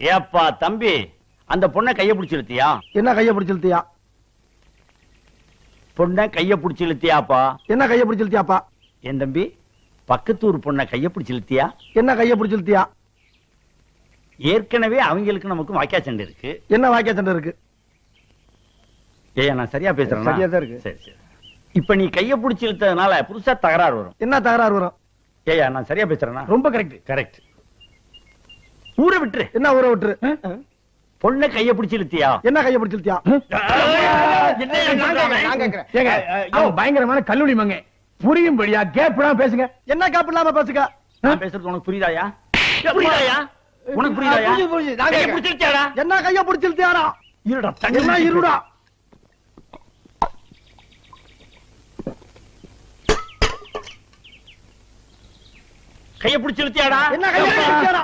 ஏப்பா தம்பி, அந்த பொண்ணை கைய பிடிச்சு இழுத்தியா? என்ன கைய பிடிச்சு இழுத்தியா? பொண்ணை கைய பிடிச்சு இழுத்தியாப்பா? என்ன கைய பிடிச்சு இழுத்தியாப்பா? என் தம்பி, பக்கத்தூர் பொண்ணை கைய பிடிச்சு இழுத்தியா? என்ன கைய பிடிச்சு இழுத்தியா? ஏற்கனவே அவங்களுக்கு நமக்கு வாக்கியா சண்டை இருக்கு. என்ன வாக்கியா சண்டை இருக்கு? ஏய், நான் சரியா பேசுறேன்? சரியா தான் இருக்கு. சரி சரி. இப்ப நீ கைய பிடிச்சு இழுத்ததுனால புதுசா தகராறு வரும். என்ன தகராறு வரும்? ஏயா, நான் சரியா பேசுறேனா? ரொம்ப கரெக்ட். கரெக்ட். ஊரை விட்டுரு. என்ன ஊரை விட்டுரு? பொண்ணை கைய பிடிச்சு இழுத்தியா? என்ன கைய பிடிச்சு இழுத்தியா? பயங்கரமான கல்லூரி மங்க புரியும்படியா கேப்லாம் பேசுங்க. என்ன கேப் இல்லாம பேசுங்க. நான் பேசுறது உனக்கு புரியுதாயா? புரியுதாயா? உனக்கு புரியுதாயா? கைய பிடிச்சு இழுத்தியாடா? என்ன கைய பிடிச்சு இழுத்தியாடா? இருடா, என்ன இருடா? கைய பிடிச்சு இழுத்தியாடா? என்ன கைய பிடிச்சு இழுத்தியாடா?